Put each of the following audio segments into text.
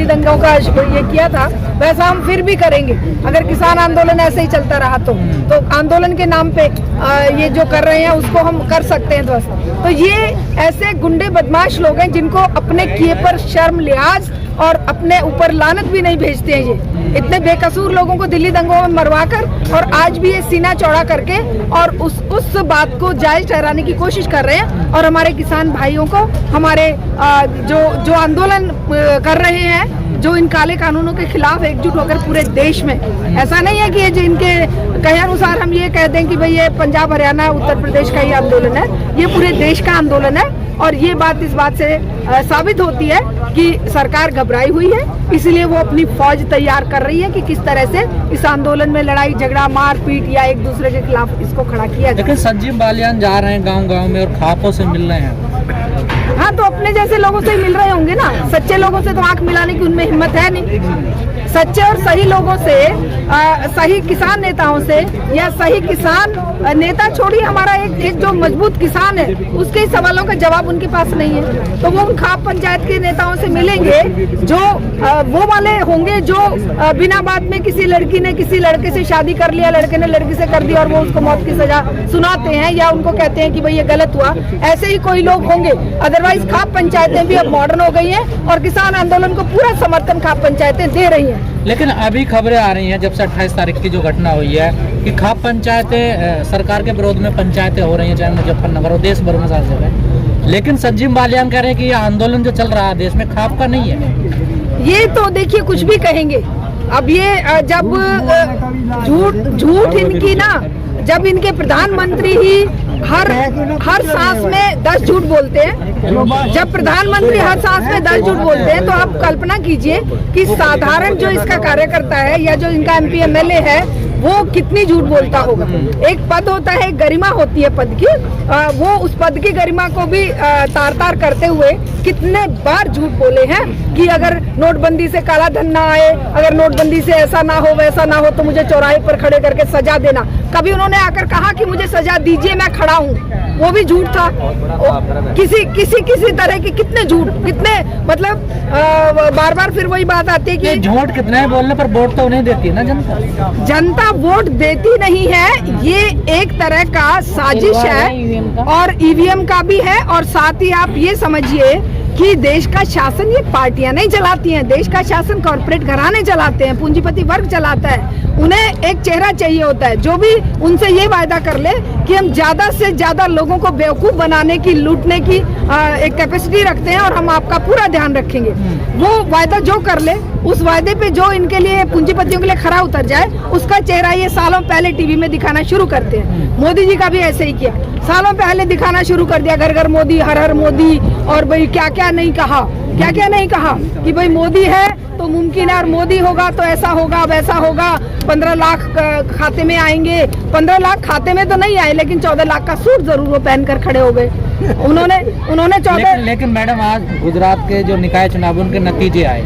दिल्ली दंगों का ये किया था, वैसा हम फिर भी करेंगे अगर किसान आंदोलन ऐसे ही चलता रहा तो आंदोलन के नाम पे ये जो कर रहे हैं उसको हम कर सकते हैं ध्वस्त। तो ये ऐसे गुंडे बदमाश लोग हैं जिनको अपने किए पर शर्म लिहाज और अपने ऊपर लानत भी नहीं भेजते हैं। ये इतने बेकसूर लोगों को दिल्ली दंगों में मरवा कर और आज भी ये सीना चौड़ा करके और उस बात को जायज ठहराने की कोशिश कर रहे हैं और हमारे किसान भाइयों को, हमारे जो आंदोलन कर रहे हैं, जो इन काले कानूनों के खिलाफ एकजुट होकर पूरे देश में, ऐसा नहीं है कि ये जो इनके कहे अनुसार हम ये कह दें कि भाई ये पंजाब हरियाणा उत्तर प्रदेश का ही आंदोलन है, ये पूरे देश का आंदोलन है। और ये बात इस बात से साबित होती है कि सरकार घबराई हुई है, इसलिए वो अपनी फौज तैयार कर रही है कि किस तरह से इस आंदोलन में लड़ाई झगड़ा मारपीट या एक दूसरे के खिलाफ इसको खड़ा किया जाए। लेकिन संजीव बालियान जा रहे हैं गांव-गांव में और खापों से मिल रहे हैं। हाँ, तो अपने जैसे लोगों से ही मिल रहे होंगे ना, सच्चे लोगों से तो आंख मिलाने की उनमें हिम्मत है नहीं। सच्चे और सही लोगों से, सही किसान नेताओं से या सही किसान नेता छोड़िए, हमारा एक जो मजबूत किसान है उसके सवालों का जवाब उनके पास नहीं है। तो वो उन खाप पंचायत के नेताओं से मिलेंगे जो वो वाले होंगे जो बिना बात में किसी लड़की ने किसी लड़के से शादी कर लिया, लड़के ने लड़की से कर दिया और वो उसको मौत की सजा सुनाते हैं या उनको कहते हैं कि भाई ये गलत हुआ। ऐसे ही कोई लोग होंगे। अदरवाइज खाप पंचायतें भी अब मॉडर्न हो गई हैं और किसान आंदोलन को पूरा समर्थन खाप पंचायतें दे रही हैं। लेकिन अभी खबरें आ रही हैं जब से 28 तारीख की जो घटना हुई है कि खाप पंचायतें सरकार के विरोध में पंचायतें हो रही हैं, चाहे मुजफ्फरनगर और देश भर में सारी जगह। लेकिन संजीव बालियान कह रहे हैं कि ये आंदोलन जो चल रहा है देश में खाप का नहीं है। ये तो देखिए कुछ भी कहेंगे। अब ये जब झूठ इनकी ना, जब इनके प्रधानमंत्री ही हर सांस में 10 झूठ बोलते हैं, जब प्रधानमंत्री हर सांस में 10 झूठ बोलते हैं तो आप कल्पना कीजिए कि साधारण जो इसका कार्यकर्ता है या जो इनका MP MLA है वो कितनी झूठ बोलता होगा। एक पद होता है, गरिमा होती है पद की, वो उस पद की गरिमा को भी तार तार करते हुए कितने बार झूठ बोले हैं कि अगर नोटबंदी से काला धन ना आए, अगर नोटबंदी से ऐसा ना हो वैसा ना हो तो मुझे चौराहे पर खड़े करके सजा देना। कभी उन्होंने आकर कहा कि मुझे सजा दीजिए मैं खड़ा हूँ, वो भी झूठ था। किसी तरह के कितने झूठ, कितने मतलब बार बार फिर वही बात आती है कि झूठ कितने बोलने पर वोट तो नहीं देती है ना जनता वोट देती नहीं है। ये एक तरह का साजिश है और EVM का भी है। और साथ ही आप ये समझिए कि देश का शासन ये पार्टियां नहीं चलाती हैं, देश का शासन कॉर्पोरेट घराने चलाते हैं, पूंजीपति वर्ग चलाता है। उन्हें एक चेहरा चाहिए होता है जो भी उनसे ये वायदा कर ले कि हम ज्यादा से ज्यादा लोगों को बेवकूफ बनाने की, लूटने की एक कैपेसिटी रखते हैं और हम आपका पूरा ध्यान रखेंगे। वो वायदा जो कर ले, उस वायदे पे जो इनके लिए पूंजीपतियों के लिए खरा उतर जाए, उसका चेहरा ये सालों पहले टीवी में दिखाना शुरू करते हैं। मोदी जी का भी ऐसे ही किया, सालों पहले दिखाना शुरू कर दिया, घर घर मोदी, हर हर मोदी। और भाई क्या क्या नहीं कहा, क्या क्या नहीं कहा कि भाई मोदी है तो मुमकिन है और मोदी होगा तो ऐसा होगा वैसा होगा, 15 लाख खाते में आएंगे। 15 लाख खाते में तो नहीं आए लेकिन 14 लाख का सूट जरूर वो पहनकर खड़े हो गए। उन्होंने 14 लेकिन मैडम आज गुजरात के जो निकाय चुनाव उनके नतीजे आए,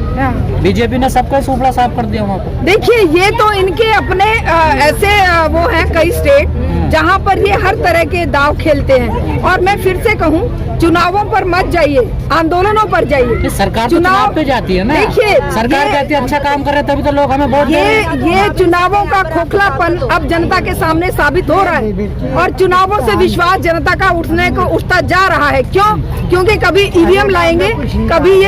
बीजेपी ने सबका सूपड़ा साफ कर दिया वहाँ पर। देखिए ये तो इनके अपने ऐसे वो हैं कई स्टेट जहाँ पर ये हर तरह के दाव खेलते हैं। और मैं फिर से कहूँ, चुनावों पर मत जाइए, आंदोलनों पर जाइए। सरकार चुनाव पे जाती है ना। देखिए सरकार कहती है अच्छा काम कर रहे तभी तो लोग हमें वोट दे रहे हैं। ये चुनावों का खोखलापन अब जनता के सामने साबित हो रहा है और चुनावों से विश्वास जनता का उठता जा रहा है। क्यों? क्योंकि कभी EVM लाएंगे, कभी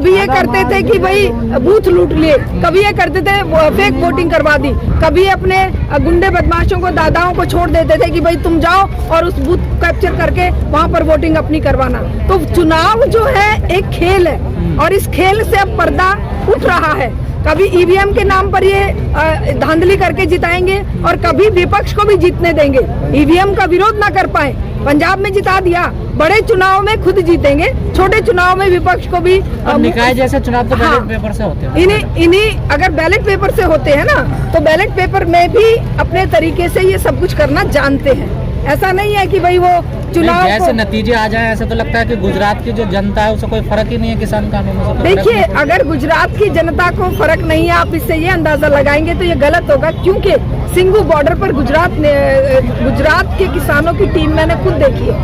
ये करते थे कि भाई बूथ लूट लिए, कभी ये करते थे फेक वोटिंग करवा दी, कभी अपने गुंडे बदमाशों को, दादाओं को छोड़ देते थे कि भाई तुम जाओ और उस बूथ कैप्चर करके वहाँ पर वोटिंग अपनी करवाना। तो चुनाव जो है एक खेल है और इस खेल से अब पर्दा उठ रहा है। कभी EVM के नाम पर ये धांधली करके जिताएंगे और कभी विपक्ष को भी जीतने देंगे, EVM का विरोध ना कर पाए। पंजाब में जिता दिया, बड़े चुनाव में खुद जीतेंगे, छोटे चुनाव में विपक्ष को भी। निकाय जैसे चुनाव तो बैलेट पेपर से होते हैं। इन्हीं अगर बैलेट पेपर से होते हैं ना तो बैलेट पेपर में भी अपने तरीके से ये सब कुछ करना जानते हैं। ऐसा नहीं है कि भाई वो चुनाव जैसे को नतीजे आ जाए ऐसे तो लगता है कि गुजरात की जो जनता है उसे कोई फर्क ही नहीं है किसान कानूनों से, तो फर्क देखिए, नहीं है। अगर गुजरात की जनता को फर्क नहीं है, आप इससे ये अंदाजा लगाएंगे तो ये गलत होगा, क्योंकि सिंघू बॉर्डर पर गुजरात के किसानों की टीम मैंने खुद देखी है।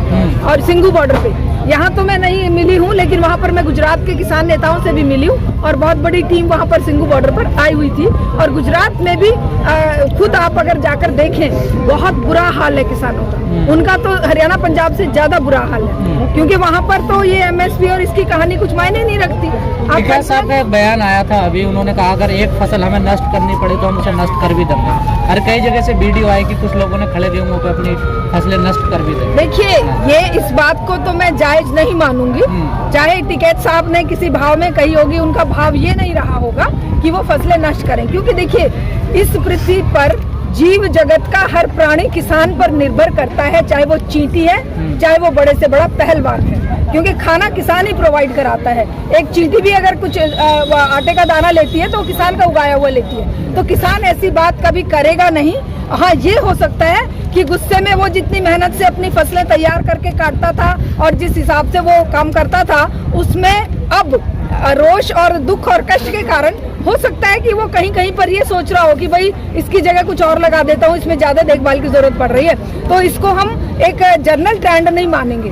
और सिंघू बॉर्डर पे यहाँ तो मैं नहीं मिली हूँ, लेकिन वहाँ पर मैं गुजरात के किसान नेताओं से भी मिली हूँ और बहुत बड़ी टीम वहाँ पर सिंघू बॉर्डर पर आई हुई थी। और गुजरात में भी खुद आप अगर जाकर देखें, बहुत बुरा हाल है किसानों का। उनका तो हरियाणा पंजाब से ज्यादा बुरा हाल है, क्योंकि वहाँ पर तो ये एमएसपी और इसकी कहानी कुछ मायने नहीं रखती। विकास साहब का एक बयान आया था अभी, उन्होंने कहा अगर एक फसल हमें नष्ट करनी पड़ी तो हम उसे नष्ट कर भी देंगे। और कई जगह से वीडियो आई कि कुछ लोगों ने खड़े गेहूं पे अपनी फसलें नष्ट कर भी दी। देखिए, ये इस बात को तो मैं जायज नहीं मानूंगी। चाहे टिकैत साहब ने किसी भाव में कही होगी, उनका भाव ये नहीं रहा होगा कि वो फसलें नष्ट करें, क्योंकि देखिए इस पृथ्वी पर जीव जगत का हर प्राणी किसान पर निर्भर करता है, चाहे वो चींटी है, चाहे वो बड़े से बड़ा पहलवान है, क्योंकि खाना किसान ही प्रोवाइड कराता है। एक चींटी भी अगर कुछ आटे का दाना लेती है तो किसान का उगाया हुआ लेती है, तो किसान ऐसी बात कभी करेगा नहीं। हाँ, ये हो सकता है कि गुस्से में वो जितनी मेहनत से अपनी फसलें तैयार करके काटता था और जिस हिसाब से वो काम करता था, उसमें अब रोष और दुख और कष्ट के कारण हो सकता है कि वो कहीं कहीं पर ये सोच रहा हो कि भाई इसकी जगह कुछ और लगा देता हूँ, इसमें ज्यादा देखभाल की जरूरत पड़ रही है। तो इसको हम एक जनरल ट्रेंड नहीं मानेंगे,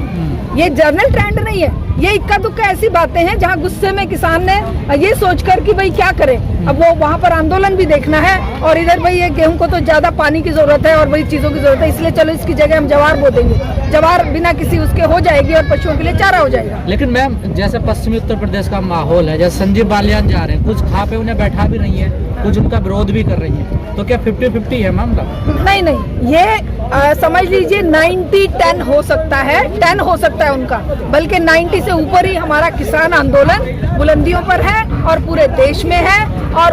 ये जनरल ट्रेंड नहीं है, ये इक्का दुक्का ऐसी बातें हैं जहाँ गुस्से में किसान ने ये सोचकर कि भाई क्या करें, अब वो वहाँ पर आंदोलन भी देखना है और इधर भाई ये गेहूं को तो ज्यादा पानी की जरूरत है और बड़ी चीजों की जरूरत है, इसलिए चलो इसकी जगह हम जवार बो देंगे, जवार बिना किसी उसके हो जाएगी और पशुओं के लिए चारा हो जाएगा। लेकिन मैम, जैसे पश्चिमी उत्तर प्रदेश का माहौल है, जैसे संजीव बालियान जा रहे हैं, कुछ खा पे उन्हें बैठा भी रही है, कुछ उनका विरोध भी कर रही है, तो क्या 50-50 है मामला? नहीं, ये समझ लीजिए 90-10 हो सकता है, 10 हो सकता है उनका, बल्कि 90 से ऊपर ही हमारा किसान आंदोलन बुलंदियों पर है और पूरे देश में है। और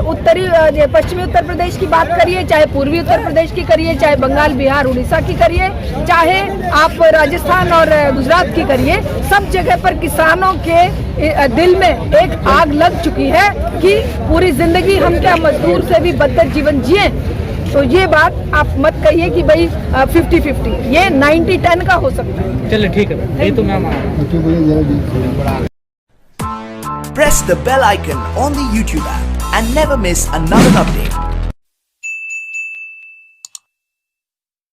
पश्चिमी उत्तर प्रदेश की बात करिए, चाहे पूर्वी उत्तर प्रदेश की करिए, चाहे बंगाल, बिहार, उड़ीसा की करिए, चाहे आप राजस्थान और गुजरात की करिए, सब जगह पर किसानों के दिल में एक आग लग चुकी है कि पूरी जिंदगी हम क्या मजदूर से भी बदतर जीवन जिए। तो ये बात आप मत कहिए कि भाई 50-50, ये 90-10 का हो सकता है। चलिए ठीक है, ये तो ma'am. Press the bell icon on the YouTube app and never miss another update.